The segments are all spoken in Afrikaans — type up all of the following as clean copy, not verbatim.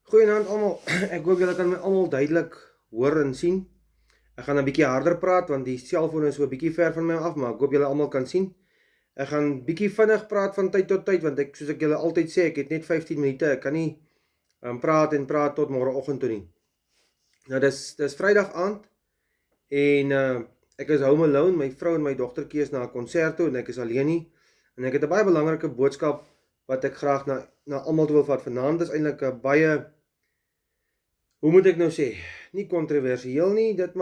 Goeienaand almal. Ek hoop julle kan my almal duidelik hoor en sien. Ek gaan 'n bietjie harder praat want die selfoon is so 'n bietjie ver van my af, maar ek hoop julle almal kan sien. Ek gaan bietjie vinnig praat van tyd tot tyd want soos ek julle altyd sê, ek het net 15 minute. Ek kan nie praat en praat tot môreoggend toe nie. Nou dis Vrydag aand en ek is home alone. My vrou en my dogtertjie is na 'n konsert toe en ek is alleen nie. En ek het 'n baie belangrike boodskap wat ek graag na almal toe wil vat. Vanaand is eintlik 'n baie, hoe moet ek nou sê, nie kontroversieel nie, ek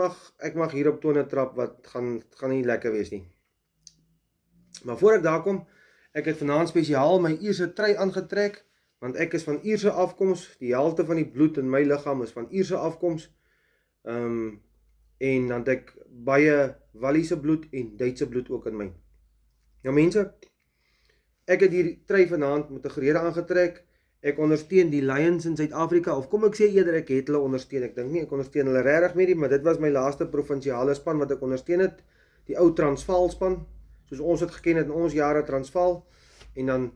mag hier op tone trap wat gaan nie lekker wees nie. Maar voor ek daar kom, ek het vanaand spesiaal my Ierse trui aangetrek, want ek is van Ierse afkoms, die helfte van die bloed in my liggaam is van Ierse afkoms, en dan het ek baie Walliese bloed en Duitse bloed ook in my. Nou mense, ek het hierdie trui vanaand met 'n gerede aangetrek. Ek ondersteun die Lions in Suid-Afrika, of kom ek sê eerder, ek het hulle ondersteun. Ek dink nie ek ondersteun hulle regtig meer nie, maar dit was my laaste provinsiale span wat ek ondersteun het, die ou Transvaal span, soos ons het geken het in ons jare, Transvaal, en dan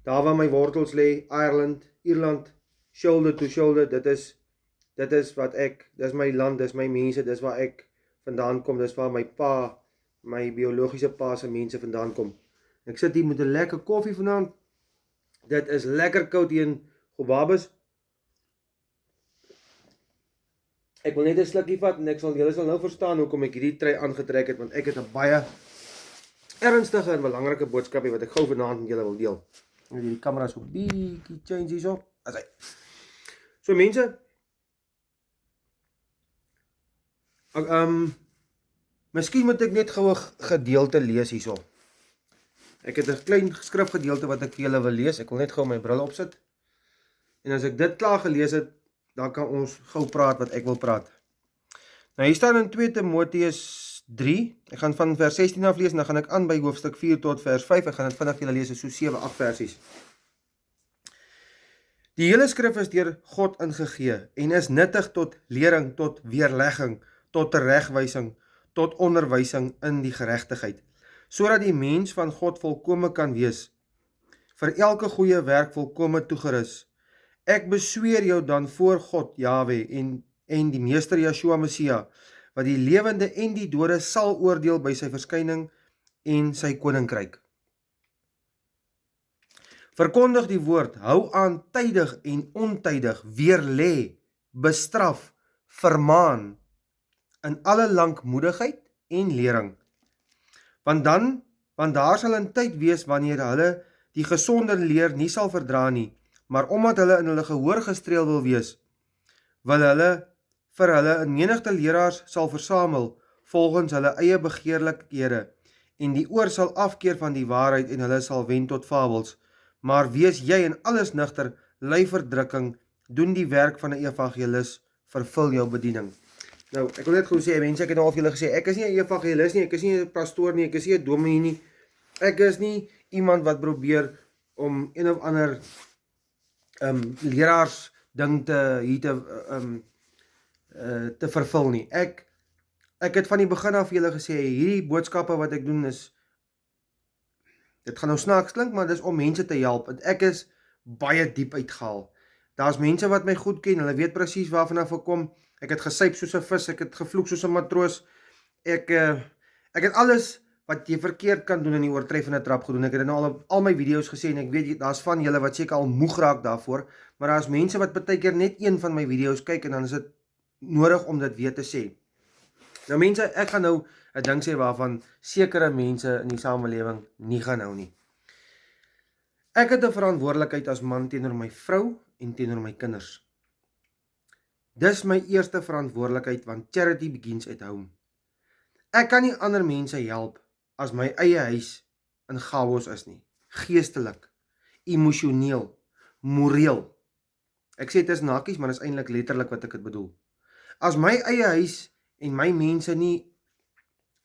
daar waar my wortels lê, Ireland, Ierland, shoulder to shoulder, dit is wat dis my land, dis my mense, dis waar ek vandaan kom, dis waar my biologiese pa se mense vandaan kom. Ek sit hier met 'n lekker koffie vanaand. Dit is lekker koud hier in Gobabis. Ek wil net 'n slukkie vat en julle sal nou verstaan hoekom ek hierdie trui aangetrek het, want ek het 'n baie ernstige en belangrike boodskapie wat ek gou vanaand met julle wil deel. En die kamera so bietjie change hierso. As hy. So mense, miskien moet ek net gou 'n gedeelte lees hierso. Ek het 'n klein skrifgedeelte wat ek vir julle wil lees. Ek wil net gou my bril opsit. En as ek dit klaar gelees het, dan kan ons gou praat wat ek wil praat. Nou hier staan in 2 Timoteus 3. Ek gaan van vers 16 af lees en dan gaan ek aan by hoofstuk 4 tot vers 5. Ek gaan dit vinnig vir julle lees, so 7-8 versies. Die hele skrif is deur God ingegee en is nuttig tot lering, tot weerlegging, tot teregwysing, tot onderwysing in die geregtigheid, sodat die mens van God volkome kan wees, vir elke goeie werk volkome toegerus. Ek besweer jou dan voor God, Jahwe, en die Meester Yeshua Messia, wat die lewende en die dode sal oordeel by sy verskyning en sy koninkryk. Verkondig die woord, hou aan tydig en ontydig, weerlê, bestraf, vermaan, in alle lankmoedigheid en lering. Want daar sal 'n tyd wees wanneer hulle die gesonde leer nie sal verdra nie, maar omdat hulle in hulle gehoor gestreel wil wees, wil hulle vir hulle 'n menigte leraars sal versamel volgens hulle eie begeerlikhede, en die oor sal afkeer van die waarheid en hulle sal wen tot fabels. Maar wees jy in alles nigter, ly verdrukking, doen die werk van 'n evangelis, vervul jou bediening. Nou, ek wil net gou sê, mense, ek het nou al vir julle gesê, ek is nie 'n evangelis nie, ek is nie 'n pastoor nie, ek is nie 'n dominee nie. Ek is nie iemand wat probeer om een of ander leraars ding te vervul nie. Ek het van die begin af vir julle gesê, hierdie boodskappe wat ek doen is, dit gaan nou snaaks klink, maar dis om mense te help, want ek is baie diep uitgehaal. Daar's mense wat my goed ken, hulle weet presies waarvan ek kom. Ek het gesyp soos 'n vis, ek het gevloek soos 'n matroos. Ek het alles wat jy verkeerd kan doen in die oortreffende trap gedoen. Ek het dit nou al op al my video's gesê en ek weet daar's van julle wat seker al moeg raak daarvoor, maar daar's mense wat baie keer net een van my video's kyk en dan is dit nodig om dit weer te sê. Nou mense, ek gaan nou 'n ding sê waarvan sekere mense in die samelewing nie gaan hou nie. Ek het 'n verantwoordelikheid as man teenoor my vrou en teenoor my kinders. Dis my eerste verantwoordelikheid, want charity begins at home. Ek kan nie ander mense help as my eie huis in chaos is nie. Geestelik, emosioneel, moreel. Ek sê dit is nakies, maar dit is eintlik letterlik wat ek dit bedoel. As my eie huis en my mense nie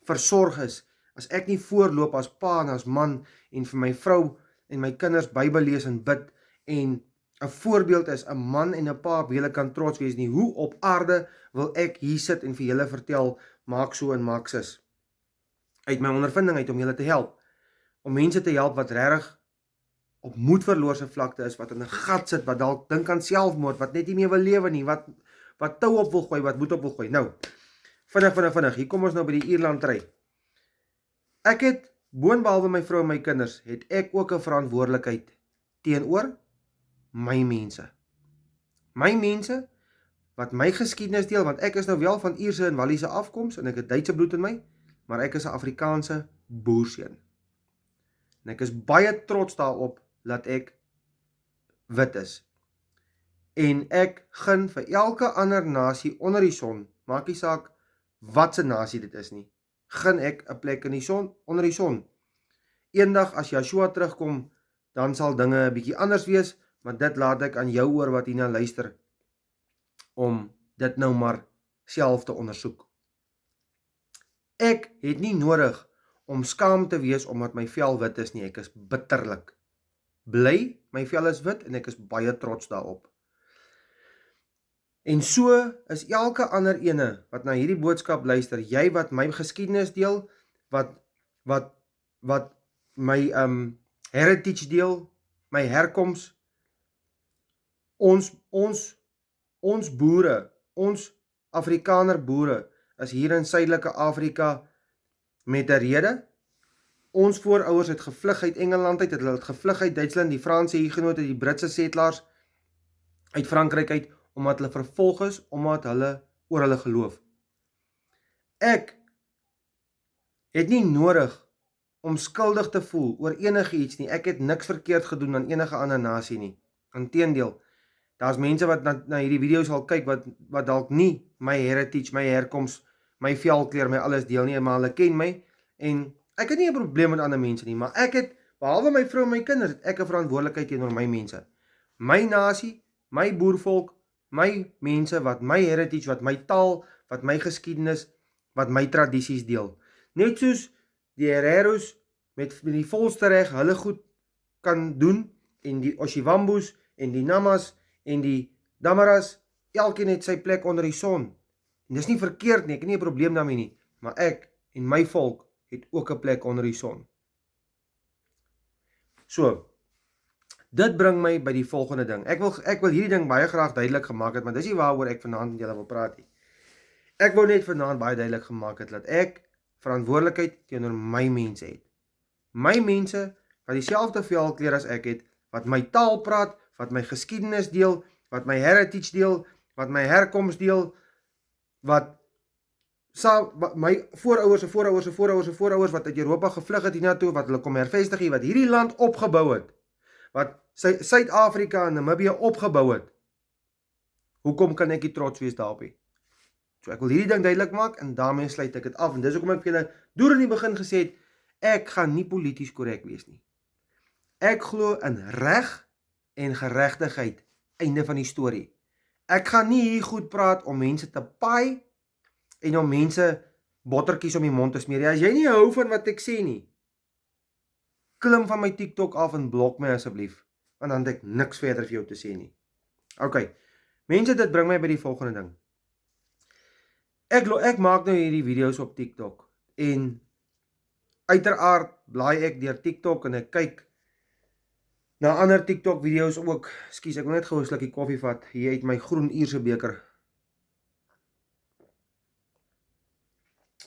versorg is, as ek nie voorloop as pa en as man en vir my vrou en my kinders Bybel lees en bid en 'n voorbeeld is, 'n man en 'n pa op wie julle kan trots wees nie, hoe op aarde wil ek hier sit en vir julle vertel, maak so en maak sis. Uit my ondervinding uit om julle te help, om mense te help wat regtig op moedverloorse vlakte is, wat in 'n gat sit, wat dalk dink aan selfmoord, wat net nie meer wil lewe nie, wat tou op wil gooi, wat moed op wil gooi. Nou, vinnig, hier kom ons nou by die Ierland-ry. Ek het, boonbehalwe my vrou en my kinders, het ek ook 'n verantwoordelikheid teenoor my mense. My mense, wat my geskiedenis deel, want ek is nou wel van Ierse en Walliese afkoms, en ek het Duitse bloed in my, maar ek is 'n Afrikaanse boerseun. En ek is baie trots daarop, dat ek wit is. En ek gun vir elke ander nasie onder die son, maak nie saak wat se nasie dit is nie, gun ek 'n plek in die son, onder die son. Eendag as Joshua terugkom, dan sal dinge 'n bietjie anders wees, want dit laat ek aan jou oor wat hierna luister, om dit nou maar self te ondersoek. Ek het nie nodig om skaam te wees omdat my vel wit is nie, ek is bitterlik bly, my vel is wit en ek is baie trots daarop. En so is elke ander ene wat na hierdie boodskap luister, jy wat my geskiedenis deel, wat my heritage deel, my herkoms, ons boere, ons Afrikaner boere, is hier in Suidelike Afrika met 'n rede. Ons voorouers het gevlug uit Engeland uit, hulle het gevlug uit Duitsland, die Franse hugenote, die Britse settlers uit Frankryk uit, omdat hulle vervolg is, omdat hulle oor hulle geloof. Ek het nie nodig om skuldig te voel oor enige iets nie. Ek het niks verkeerd gedoen aan enige ander nasie nie. Inteendeel, daar's mense wat na hierdie video's sal kyk, wat dalk nie my heritage, my herkoms, my velkleur, my alles deel nie, maar hulle ken my, en ek het nie 'n probleem met ander mense nie, maar ek het, behalwe my vrou en my kinders, het ek 'n verantwoordelikheid teenoor my mense. My nasie, my boervolk, my mense, wat my heritage, wat my taal, wat my geskiedenis, wat my tradisies deel. Net soos die Hereros met die volste reg hulle goed kan doen, en die Oshiwambus, en die Namas, en die Damaras, elkeen het sy plek onder die son. En dis nie verkeerd nie, ek het nie 'n probleem daarmee nie, maar ek en my volk het ook 'n plek onder die son. So, dit bring my by die volgende ding. Ek wil hierdie ding baie graag duidelik gemaak het, maar dis nie waaroor ek vanaand met julle wil praat nie. Ek wou net vanaand baie duidelik gemaak het, dat ek verantwoordelikheid teenoor my mense het. My mense, wat dieselfde velkleur as ek het, wat my taal praat, wat my geskiedenis deel, wat my heritage deel, wat my herkoms deel, wat my voorouers wat uit Europa gevlug het hiernatoe, wat hulle kom hervestig hier, wat hierdie land opgebou het, wat Suid-Afrika en Namibië opgebou het. Hoekom kan ek nie trots wees daarop nie? So ek wil hierdie ding duidelik maak, en daarmee sluit ek dit af, en dis hoekom ek vir julle deur in die begin gesê het, ek gaan nie polities korrek wees nie. Ek glo in reg en geregtigheid, einde van die storie. Ek gaan nie hier goed praat om mense te paai, en om mense bottertjies om die mond te smeer. As jy nie hou van wat ek sê nie, klim van my TikTok af en blok my asseblief, want dan het ek niks verder vir jou te sê nie. Ok, mense, dit bring my by die volgende ding. Ek maak nou hierdie video's op TikTok, en uiteraard blaai ek deur TikTok, en ek kyk na ander TikTok video's ook. Ekskuus, ek wil net gou 'n slukkie koffie vat, hier uit my groen Ierse beker.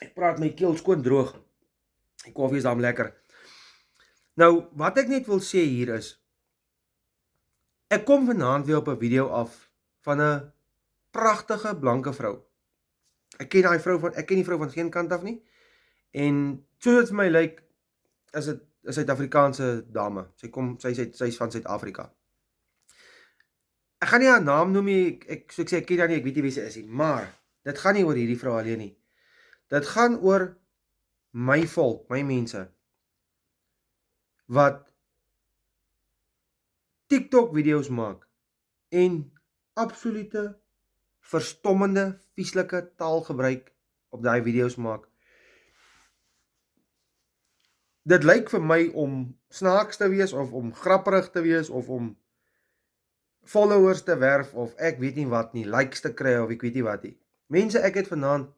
Ek praat my keel skoon droog, die koffie is dan lekker. Nou, wat ek net wil sê hier is, ek kom vanaand weer op 'n video af, van 'n pragtige blanke vrou. Ek ken die vrou van geen kant af nie, en soos dit vir my lyk, is dit 'n Suid-Afrikaanse dame. Sy is van Suid-Afrika. Ek gaan nie haar naam noem nie, ek sê ek ken haar nie, ek weet nie wie sy is nie, maar dit gaan nie oor hierdie vrou alleen nie. Dit gaan oor my volk, my mense, wat TikTok video's maak, en absolute verstommende, vieslike taal gebruik op daai video's maak. Dit lyk vir my om snaaks te wees, of om grapperig te wees, of om followers te werf, of ek weet nie wat nie, likes te kry, of ek weet nie wat nie. Mense, ek het vanaand,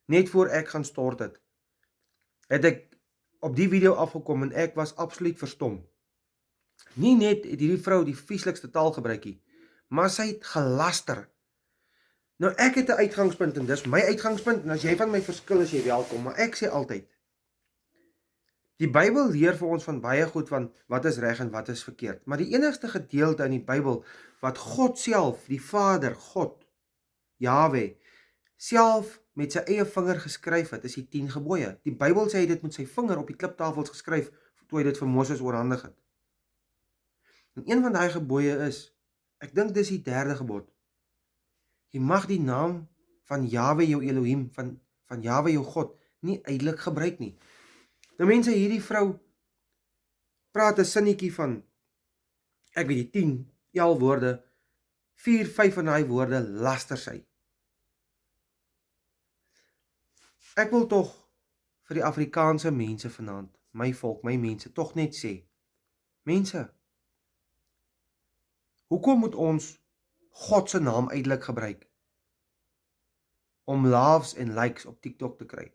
net voor ek gaan stort het ek op die video afgekom, en ek was absoluut verstom. Nie net het hierdie vrou die vieslikste taal gebruik nie, maar sy het gelaster. Nou ek het 'n uitgangspunt en dis my uitgangspunt, en as jy van my verskil is jy welkom, maar ek sê altyd, die Bybel leer vir ons van baie goed van wat is reg en wat is verkeerd, maar die enigste gedeelte in die Bybel wat God self, die Vader, God, Jahwe, self met sy eie vinger geskryf het, is die 10 gebooie. Die Bybel sê hy dit met sy vinger op die kliptafels geskryf, toe hy dit vir Moses oorhandig het. En een van daai gebooie is, ek dink dis die 3de gebod, jy mag die naam van Jahwe jou Elohim, van Jahwe jou God, nie uitelik gebruik nie. Nou mense, hierdie vrou praat 'n sinnetjie van, ek weet die 10, 11 woorde, 4, 5 van daai woorde laster sy. Ek wil tog vir die Afrikaanse mense vanaand, my volk, my mense, tog net sê, mense, hoekom moet ons God se naam uitelik gebruik om loves en likes op TikTok te kry?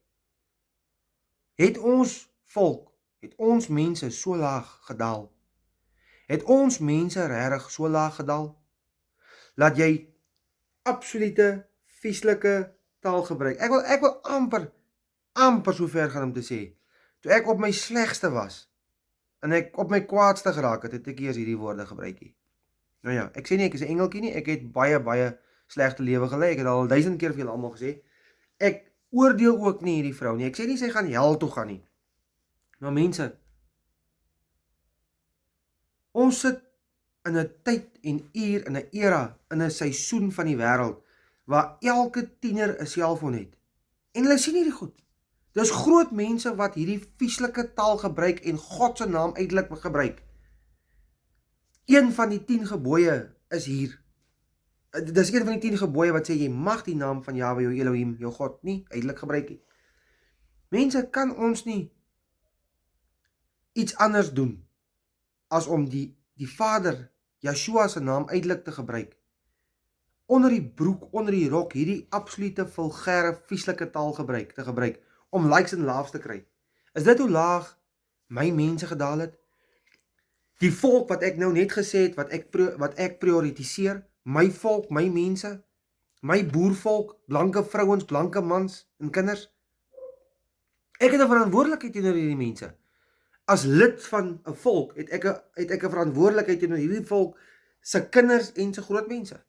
Het ons volk, het ons mense so laag gedaal? Het ons mense regtig so laag gedaal? Laat jy absolute vieslike taal gebruik. Ek wil amper so ver gaan om te sê, toe ek op my slegste was, en ek op my kwaadste geraak het, het ek eers hierdie woorde gebruik nie. Nou ja, ek sê nie ek is 'n engeltjie nie, ek het baie slegte lewe gelei, ek het al 1000 keer vir julle almal gesê, ek oordeel ook nie hierdie vrou nie, ek sê nie sy gaan hel toe gaan nie, maar mense, ons sit in 'n tyd en uur, in 'n era, in 'n seisoen van die wêreld, waar elke tiener 'n selfoon het, en hulle sien hierdie goed, dis groot mense wat hierdie vieslike taal gebruik, en God se naam uitelik gebruik. Een van die 10 gebooie is hier. Dis een van die 10 gebooie wat sê, jy mag die naam van Jahwe, jou Elohim, jou God, nie uitelik gebruik nie. Mense, kan ons nie iets anders doen, as om die Vader, Yeshua se naam uitelik te gebruik, onder die broek, onder die rok, hierdie absolute vulgêre, vieslike taal te gebruik, om likes en loves te kry. Is dit hoe laag my mense gedaal het? Die volk wat ek nou net gesê het, wat ek prioritiseer, my volk, my mense, my boervolk, blanke vrouens, blanke mans en kinders. Ek het 'n verantwoordelikheid teenoor hierdie mense. As lid van 'n volk, het ek 'n verantwoordelikheid teenoor hierdie volk, se kinders en se groot mense.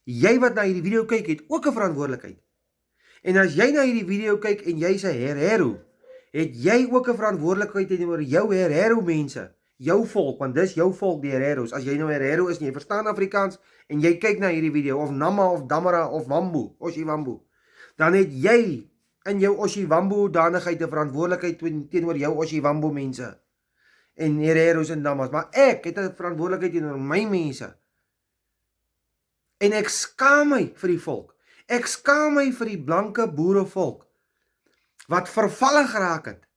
Jy wat na hierdie video kyk, het ook 'n verantwoordelikheid. En as jy na hierdie video kyk en jy's 'n herero, het jy ook 'n verantwoordelikheid teenoor jou herero mense, jou volk, want dis jou volk, die hereros. As jy nou herero is en jy verstaan Afrikaans en jy kyk na hierdie video, of Nama of Damara of Wambu, Oshiwambu, dan het jy in jou Oshiwambu danigheid 'n verantwoordelikheid teenoor jou Oshiwambu mense en hereros en Damas, maar ek het 'n verantwoordelikheid teenoor my mense. En ek skaam my vir die volk. Ek skaam my vir die blanke boerevolk wat vervalle geraak het.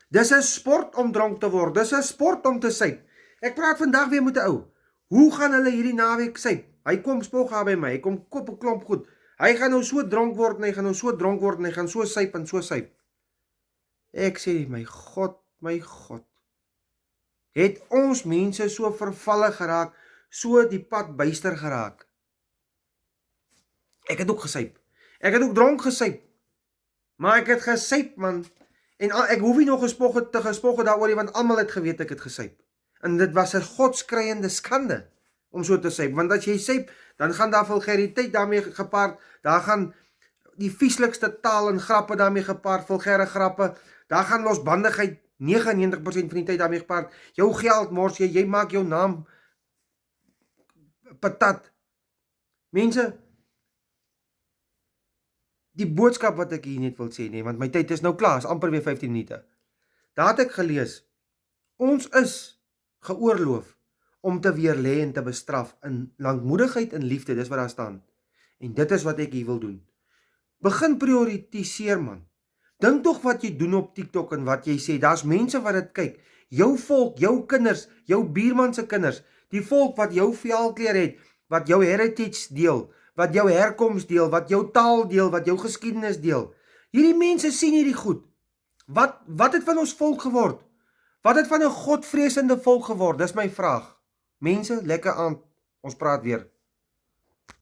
Dis 'n sport om dronk te word, dis 'n sport om te suip. Ek praat vandag weer met 'n ou. Hoe gaan hulle hierdie naweek suip? Hy kom spog daar by my, hy kom koop 'n klomp goed. Hy gaan nou so dronk word en hy gaan nou so dronk word en hy gaan so suip en so suip. Ek sê, my God, het ons mense so vervalle geraak, so die pad byster geraak. Ek het ook gesuip. Ek het ook dronk gesuip. Maar ek het gesuip, man. En ek hoef nie nog te gespog daaroor nie, want almal het geweet ek het gesuip. En dit was 'n godskreiende skande om so te suip, want as jy suip, dan gaan daar vulgariteit daarmee gepaard, daar gaan die vieslikste taal en grappe daarmee gepaard, vulgêre grappe, daar gaan losbandigheid 99% van die tyd daarmee gepaard, jou geld mors jy maak jou naam patat. Mense, die boodskap wat ek hier net wil sê, want my tyd is nou klaar, is amper weer 15 minute. Daar het ek gelees, ons is geoorloof om te weerlê en te bestraf in lankmoedigheid en liefde, dis wat daar staan. En dit is wat ek hier wil doen. Begin prioritiseer, man. Dink tog wat jy doen op TikTok en wat jy sê, daar's mense wat dit kyk. Jou volk, jou kinders, jou buurman se kinders, die volk wat jou velkleur het, wat jou heritage deel, wat jou herkoms deel, wat jou taal deel, wat jou geskiedenis deel. Hierdie mense sien hierdie goed. Wat het van ons volk geword? Wat het van 'n godvreesende volk geword? Dis my vraag. Mense, lekker aand. Ons praat weer.